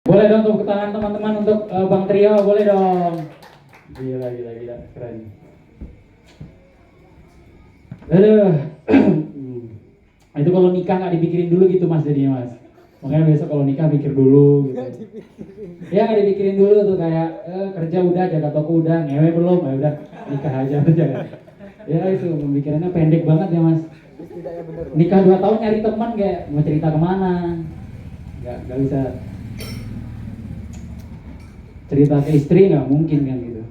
Boleh dong tepuk tangan teman-teman untuk Bang Trio, boleh dong. Gila, keren. Aduh. Itu kalau nikah nggak dipikirin dulu gitu mas jadinya mas. Makanya besok kalau nikah pikir dulu gitu. Ya nggak dipikirin dulu tuh kayak kerja udah, jaga toko udah, ngewe belum, ya udah nikah aja. Ya itu pemikirannya pendek banget ya mas. Nikah 2 tahun nyari teman kayak mau cerita kemana? Nggak bisa. Cerita ke istri nggak mungkin kan gitu.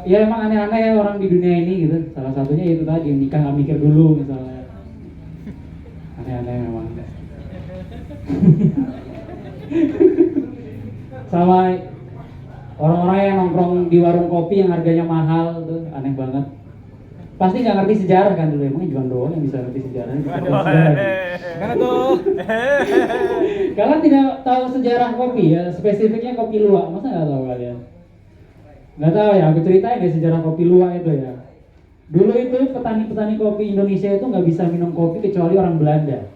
Ya emang aneh-aneh ya orang di dunia ini gitu. Salah satunya itu tadi nikah nggak mikir dulu misalnya. Aneh-aneh memang. Sama orang-orang yang nongkrong di warung kopi yang harganya mahal tuh aneh banget. Pasti nggak ngerti sejarah kan dulu, emang Juan doang yang bisa ngerti sejarah. Karena tuh Kalian tidak tahu sejarah kopi ya, spesifiknya kopi luwak, masa nggak tahu kalian? Nggak tahu ya, aku ceritain deh sejarah kopi luwak itu ya. Dulu itu petani-petani kopi Indonesia itu nggak bisa minum kopi kecuali orang Belanda.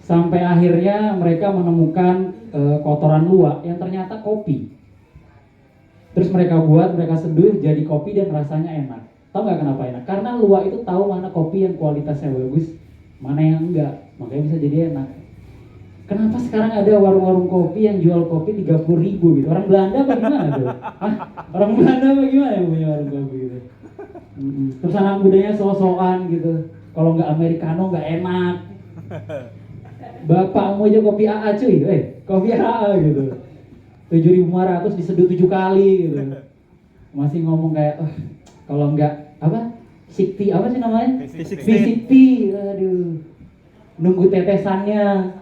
Sampai akhirnya mereka menemukan kotoran luwak yang ternyata kopi. Terus mereka seduh jadi kopi dan rasanya enak. Tahu nggak kenapa enak? Karena luwak itu tahu mana kopi yang kualitasnya bagus, mana yang enggak, makanya bisa jadi enak. Kenapa sekarang ada warung-warung kopi yang jual kopi 30.000 gitu? Orang Belanda apa gimana tuh? Hah? Orang Belanda apa gimana yang punya warung kopi gitu? Terus anak mudanya so-soan gitu. Kalau nggak americano nggak enak. Bapakmu aja kopi AA cuy, kopi AA gitu. 7.500 diseduh 7 kali gitu. Masih ngomong kayak, kalau nggak apa? Sikti apa sih namanya? Sikti, aduh. Nunggu tetesannya.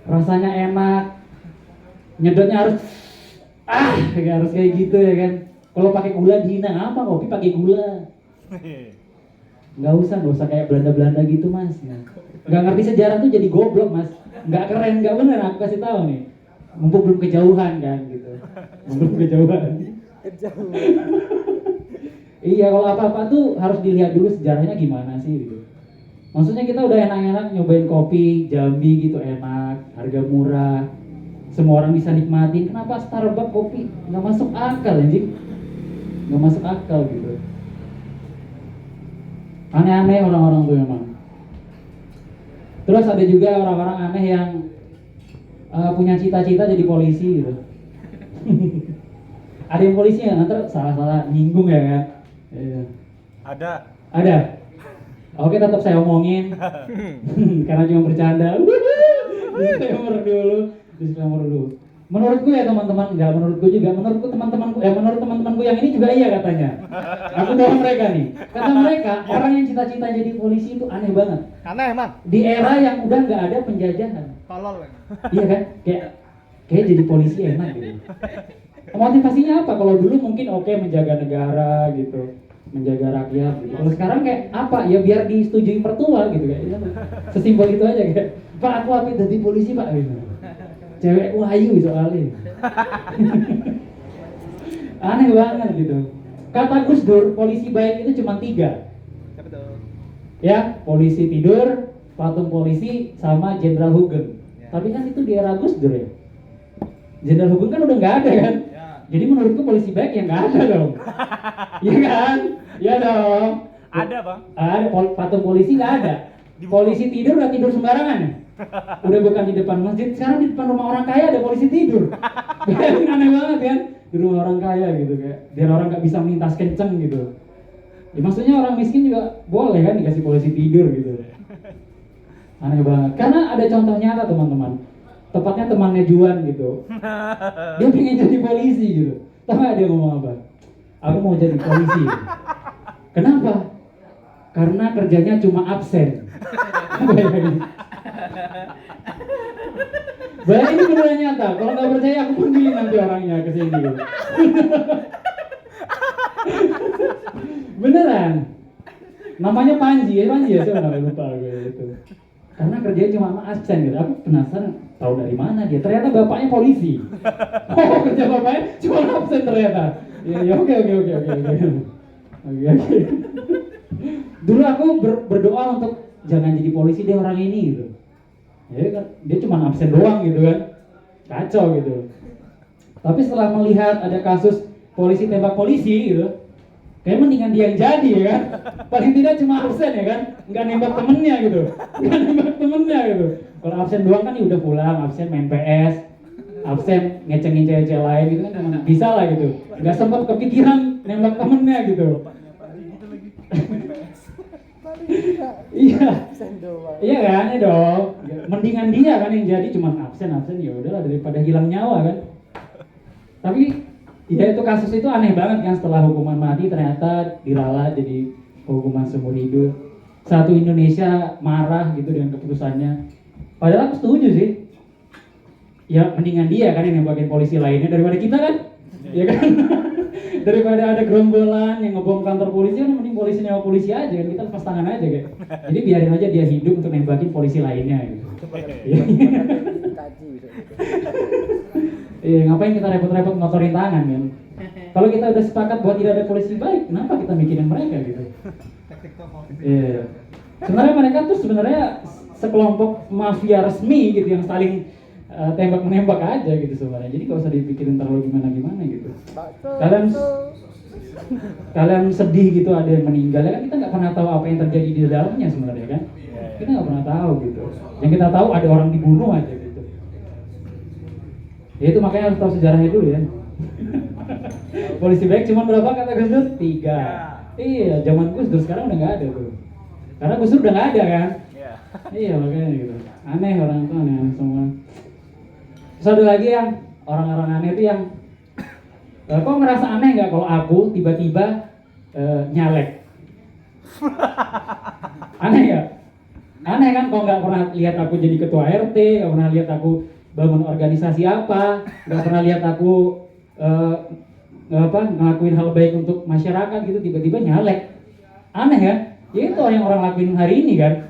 Rasanya enak, nyedotnya harus harus kayak gitu ya kan. Kalau pakai gula dihina, apa kopi pakai gula? Nggak usah kayak Belanda gitu mas. Nggak ngerti sejarah tuh jadi goblok mas. Nggak keren, nggak bener, aku kasih tahu nih. Mumpung belum kejauhan kan gitu. Belum kejauhan. Iya, kalau apa-apa tuh harus dilihat dulu sejarahnya gimana sih gitu. Maksudnya kita udah enak-enak nyobain kopi Jambi gitu, enak, harga murah, semua orang bisa nikmatin. Kenapa Starbucks kopi nggak masuk akal anjing? Nggak masuk akal gitu. Aneh-aneh orang-orang tuh memang. Terus ada juga orang-orang aneh yang punya cita-cita jadi polisi gitu. Ada yang polisi ya, nanti salah-salah nyinggung ya kan? Iya. Ada. Oke, tetap saya omongin karena cuma bercanda. Disclaimer dulu. Menurutku ya teman-teman, enggak menurutku juga, menurut teman-temanku yang ini juga iya katanya. Aku bohong mereka nih. Kata mereka, orang yang cita-cita jadi polisi itu aneh banget. aneh emang. Di era yang udah nggak ada penjajahan. Tolol. Iya kan? Kayak jadi polisi enak gitu. Motivasinya apa? Kalau dulu mungkin menjaga negara gitu, menjaga rakyat gitu. Kalau sekarang kayak apa? Ya biar disetujui mertua gitu kayak. Sesimpel itu aja kayak, Pak aku apit jadi polisi Pak gitu. Cewek wahyu soalnya. Aneh banget gitu. Kata Gus Dur, polisi baik itu cuma 3. Ya, polisi tidur, patung polisi, sama Jenderal Hugeng. Ya. Tapi kan itu di era Gus Dur ya. Jenderal Hugeng kan udah nggak ada kan. Ya. Jadi menurutku polisi baik yang nggak ada dong. Iya kan? Iya dong. Ada bang. Ada patung polisi nggak ada. Polisi tidur udah tidur sembarangan ya. Udah bukan di depan masjid, sekarang di depan rumah orang kaya ada polisi tidur. Aneh banget kan? Di rumah orang kaya gitu kayak. Biar orang nggak bisa melintas kenceng gitu. Ya, maksudnya orang miskin juga boleh kan dikasih polisi tidur gitu. Aneh banget. Karena ada contoh nyata teman-teman. Tepatnya temannya Juan gitu. Dia pengen jadi polisi gitu. Tahu gak dia ngomong apa? Aku mau jadi polisi. Kenapa? Karena kerjanya cuma absen. Bahwa ini beneran nyata. Kalau nggak percaya aku panggilin nanti orangnya ke sini. Beneran. Namanya Panji ya, saya nggak lupa gitu. Karena kerjanya cuma absen gitu. Aku penasaran tahu dari mana dia. Ternyata bapaknya polisi. Oh, kerja bapaknya cuma absen ternyata. Ya oke. Dulu aku berdoa untuk jangan jadi polisi deh orang ini gitu. Ya kan, dia cuma absen doang gitu kan, kacau gitu. Tapi setelah melihat ada kasus polisi tembak polisi gitu, kayak mendingan dia yang jadi ya kan. Paling tidak cuma absen ya kan, nggak nembak temennya gitu, nggak nembak temennya gitu. Kalau absen doang kan ya udah pulang, absen main PS, absen ngecengin cewek-cewek lain gitu kan cuma bisa lah gitu. Nggak sempat kepikiran nembak temennya gitu. Iya, iya kan ya dong. Mendingan dia kan yang jadi cuma absen ya udahlah daripada hilang nyawa kan. Tapi ya itu kasus itu aneh banget kan, setelah hukuman mati ternyata diralat jadi hukuman seumur hidup. Satu Indonesia marah gitu dengan keputusannya. Padahal aku setuju sih. Ya mendingan dia kan yang nembakin polisi lainnya daripada kita kan. Ya kan? Daripada ada gerombolan yang ngebom kantor polisi kan mending polisi nyawa polisi aja kan, kita lepas tangan aja kayak. Jadi biarin aja dia hidup untuk nembakin polisi lainnya gitu. Iya, ngapain kita repot-repot ngotorin tangan kan? Kalau kita udah sepakat bahwa tidak ada polisi baik, kenapa kita mikirin mereka gitu? Iya. Sebenarnya mereka tuh sebenarnya sekelompok mafia resmi gitu yang saling tembak menembak aja gitu sebenarnya. Jadi nggak usah dipikirin terlalu gimana gitu. Kalian sedih gitu ada yang meninggal ya kan, kita nggak pernah tahu apa yang terjadi di dalamnya sebenarnya kan? Kita nggak pernah tahu gitu. Yang kita tahu ada orang dibunuh aja gitu. Ya itu makanya harus tahu sejarahnya dulu ya. Polisi baik cuma berapa kata Gus Dur? 3. Iya, zaman Gus Dur sekarang udah nggak ada tuh. Karena Gus Dur udah nggak ada kan? Iya makanya gitu. Aneh orang tuh aneh semua. Terus ada lagi yang orang-orang aneh itu yang kok ngerasa aneh nggak kalau aku tiba-tiba nyalek? Aneh ya? Aneh kan kalau nggak pernah lihat aku jadi ketua RT, nggak pernah lihat aku bangun organisasi apa, nggak pernah lihat aku ngelakuin hal baik untuk masyarakat gitu, tiba-tiba nyalek. Aneh ya? Ya itu yang orang lakuin hari ini kan.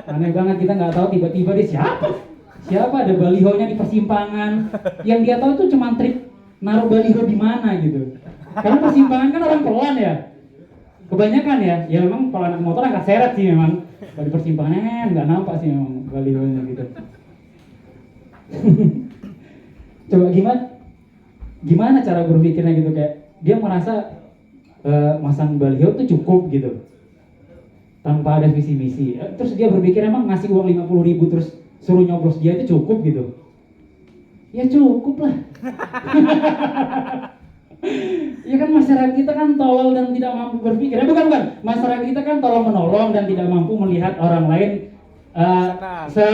Aneh banget, kita nggak tahu tiba-tiba dia siapa ada balihonya di persimpangan. Yang dia tahu tuh cuma trik naruh baliho di mana gitu. Karena persimpangan kan orang pelan ya. Kebanyakan ya memang kalau anak motor angkat seret sih memang. Kalau di persimpangan nggak nampak sih memang balihonya gitu. Coba gimana cara berpikirnya gitu, kayak dia merasa masang baliho tuh cukup gitu tanpa ada visi misi. Terus dia berpikir emang ngasih uang 50.000 terus suruh nyoblos dia itu cukup gitu. Ya cukup lah. Ya kan masyarakat kita kan tolol dan tidak mampu berpikir. Bukan. Masyarakat kita kan tolong menolong dan tidak mampu melihat orang lain gitu.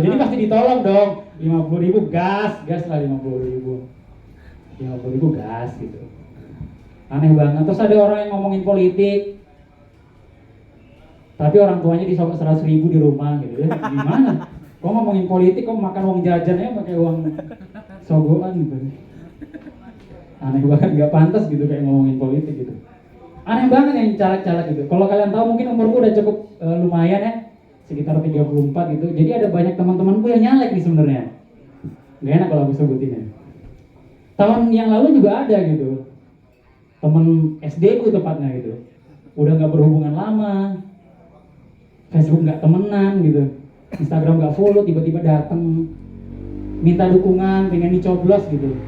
Jadi pasti ditolong dong. 50.000 gas lah 50.000. 50.000 gas gitu. Aneh banget. Terus ada orang yang ngomongin politik, tapi orang tuanya disogok 100.000 di rumah gitu ya. Gimana? Kok ngomongin politik, kok makan uang jajannya pakai uang sogokan gitu. Aneh banget, gak pantas gitu kayak ngomongin politik gitu. Aneh banget yang caleg-caleg gitu. Kalau kalian tahu mungkin umurku udah cukup lumayan ya, sekitar 34 gitu. Jadi ada banyak teman-temanku yang nyalek nih sebenarnya. Gak enak kalau aku sebutin ya. Tahun yang lalu juga ada gitu. Temen SD ku tepatnya gitu. Udah gak berhubungan lama. Facebook gak temenan gitu. Instagram gak follow, tiba-tiba datang minta dukungan, pengen dicoblos gitu.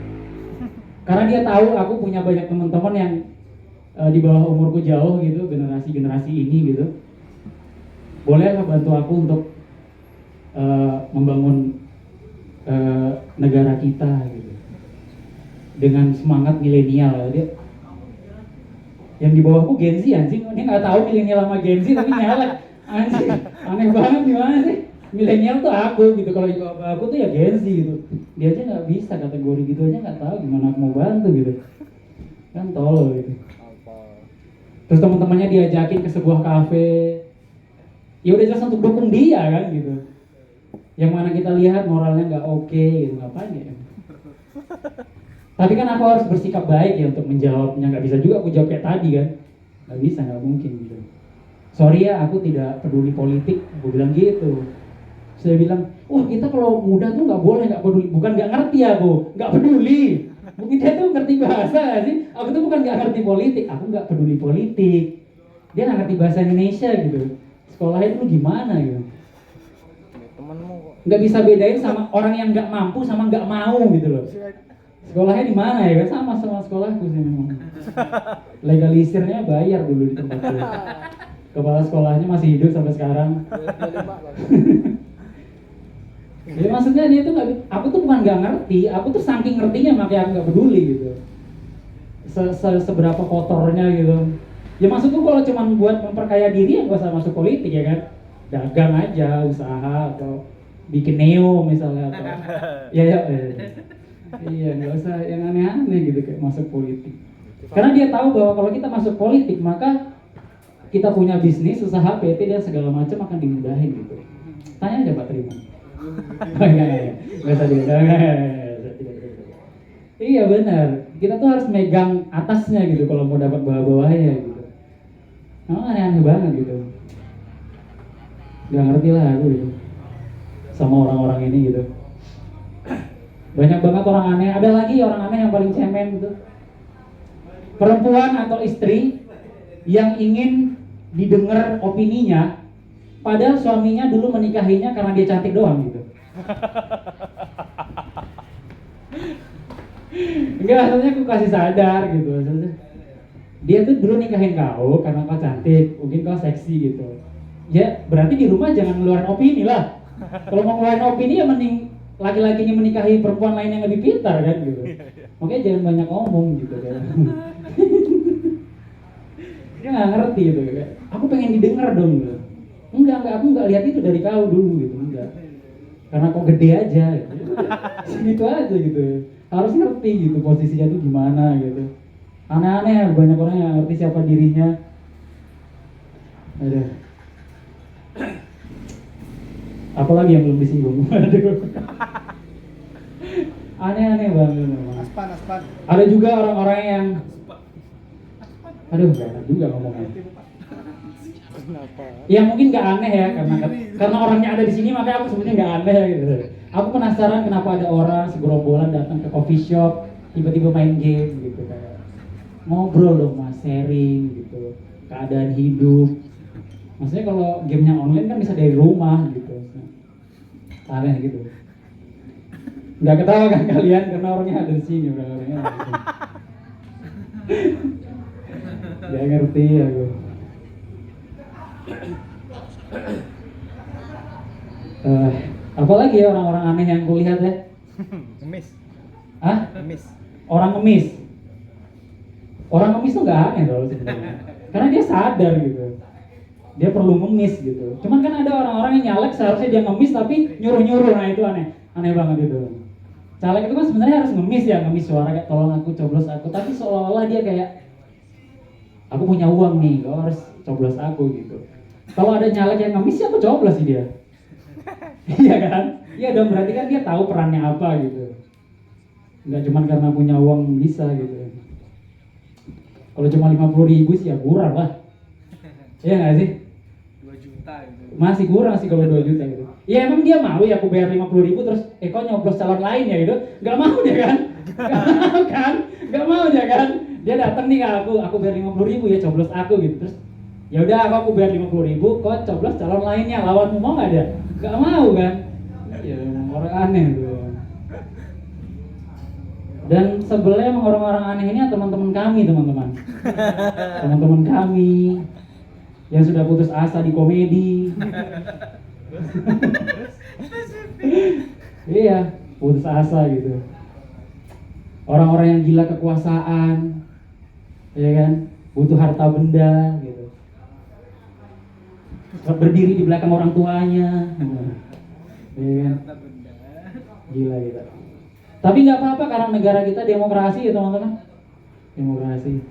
Karena dia tahu aku punya banyak teman-teman yang di bawah umurku jauh gitu, generasi ini gitu. Boleh bantu aku untuk membangun negara kita gitu. Dengan semangat milenial dia. Yang di bawahku Gen Z anjing, dia nggak tahu milenial sama Gen Z tapi nyalek. Anjing, aneh banget gimana sih? Milenial tuh aku gitu, kalau aku tuh ya Gen Z gitu. Dia aja nggak bisa kategori gitu aja, nggak tahu gimana aku mau bantu gitu. Kan tolol gitu. Terus teman-temannya diajakin ke sebuah kafe. Ya udah jelas untuk dukung dia kan gitu. Yang mana kita lihat moralnya nggak oke gitu, ngapain ya? Tapi kan aku harus bersikap baik ya untuk menjawabnya. Nggak bisa juga aku jawab kayak tadi kan. Nggak bisa, nggak mungkin gitu. Sorry ya, aku tidak peduli politik. Gue bilang gitu. Saya bilang, wah kita kalau muda tuh nggak boleh, nggak peduli. Bukan nggak ngerti aku, nggak peduli. Mungkin dia tuh ngerti bahasa sih. Aku tuh bukan nggak ngerti politik, aku nggak peduli politik. Dia nggak ngerti bahasa Indonesia gitu. Sekolahnya dulu gimana gitu. Temenmu kok nggak bisa bedain sama orang yang nggak mampu sama nggak mau gitu loh. Sekolahnya di mana ya kan, sama sekolahku sih memang. Legalisirnya bayar dulu di tempat gue. Kepala sekolahnya masih hidup sampai sekarang. Jadi maksudnya dia tuh nggak, aku tuh bukan nggak ngerti, aku tuh saking ngertinya makanya aku nggak peduli gitu. Seberapa kotornya gitu. Ya maksudku kalau cuma buat memperkaya diri ya gak usah masuk politik ya kan. Dagang aja, usaha atau bikin neo misalnya atau iya nggak usah yang aneh-aneh gitu kayak masuk politik. Karena dia tahu bahwa kalau kita masuk politik maka kita punya bisnis, usaha, PT dan segala macam akan dimudahin gitu. Tanya aja Pak Terima. Nggak usah dia. Iya benar. Kita tuh harus megang atasnya gitu kalau mau dapat bawah-bawahnya gitu. Aneh-aneh banget gitu. Gak ngerti lah aku gitu sama orang-orang ini gitu. Banyak banget orang aneh. Ada lagi orang aneh yang paling cemen gitu. Perempuan atau istri yang ingin didengar opininya, padahal suaminya dulu menikahinya karena dia cantik doang gitu. Enggak, maksudnya aku kasih sadar gitu. Maksudnya, dia tuh dulu nikahin kau karena kau cantik, mungkin kau seksi gitu. Ya berarti di rumah jangan ngeluarin opini lah. Kalau mau ngeluarin opini ya mending laki-lakinya menikahi perempuan lain yang lebih pintar kan gitu. Makanya jangan banyak ngomong gitu kan. Dia nggak ngerti gitu kan. Aku pengen didengar dong gitu. Enggak, aku nggak lihat itu dari kau dulu gitu, enggak. Karena kau gede aja gitu. Gitu aja gitu. Harus ngerti gitu posisinya tuh gimana gitu. Aneh-aneh banyak orang yang ngerti siapa dirinya. Ada. Apalagi yang belum disinggung. Aduh. Aneh-aneh banget memang. Aspan. Ada juga orang-orang yang aduh gak enak juga ngomongnya. Kenapa? Ya mungkin gak aneh ya karena orangnya ada di sini makanya aku sebutnya gak aneh gitu. Aku penasaran kenapa ada orang segerombolan datang ke coffee shop tiba-tiba main game gitu kayak ngobrol dong mas, sharing gitu keadaan hidup. Maksudnya kalau gamenya online kan bisa dari rumah gitu. Aneh gitu. Nggak ketawa kan kalian karena orangnya ada di sini orangnya. Gak ngerti aku. Apalagi ya orang-orang aneh yang kulihat ya? Ngemis. Hah? Ngemis. Orang ngemis. Orang ngemis tuh nggak aneh loh sebenarnya. Karena dia sadar gitu. Dia perlu ngemis gitu. Cuman kan ada orang-orang yang nyalek seharusnya dia ngemis tapi nyuruh-nyuruh, nah itu aneh. Aneh banget itu. Caleg itu kan sebenarnya harus ngemis ya, ngemis suara kayak tolong aku, coblos aku. Tapi seolah-olah dia kayak aku punya uang nih, kau harus coblos aku gitu. Kalau ada nyalek yang ngemis ya aku coblos sih dia. Iya kan? Iya dong, berarti kan dia tahu perannya apa gitu. Nggak cuma karena punya uang bisa gitu. Kalau cuma 50.000 sih ya kurang lah. Iya nggak sih? 2 juta gitu. Masih kurang sih kalau 2 juta gitu. Ya emang dia mau ya aku bayar 50.000 terus kok nyoblos calon lain ya gitu. Nggak mau dia kan? Nggak mau kan? Nggak mau dia kan? Dia datang nih ke aku bayar 50.000 ya coblos aku gitu. Terus ya udah aku bayar 50.000, kok coblos calon lainnya, lawanmu mau nggak dia? Nggak mau kan? Ya orang aneh tuh. Dan sebelnya emang orang-orang aneh ini teman-teman kami teman-teman. Teman-teman kami yang sudah putus asa di komedi. Iya, putus asa gitu. Orang-orang yang gila kekuasaan, ya kan, butuh harta benda gitu. Berdiri di belakang orang tuanya, ya kan, gila gitu. Tapi nggak apa-apa karena negara kita demokrasi ya teman-teman, demokrasi.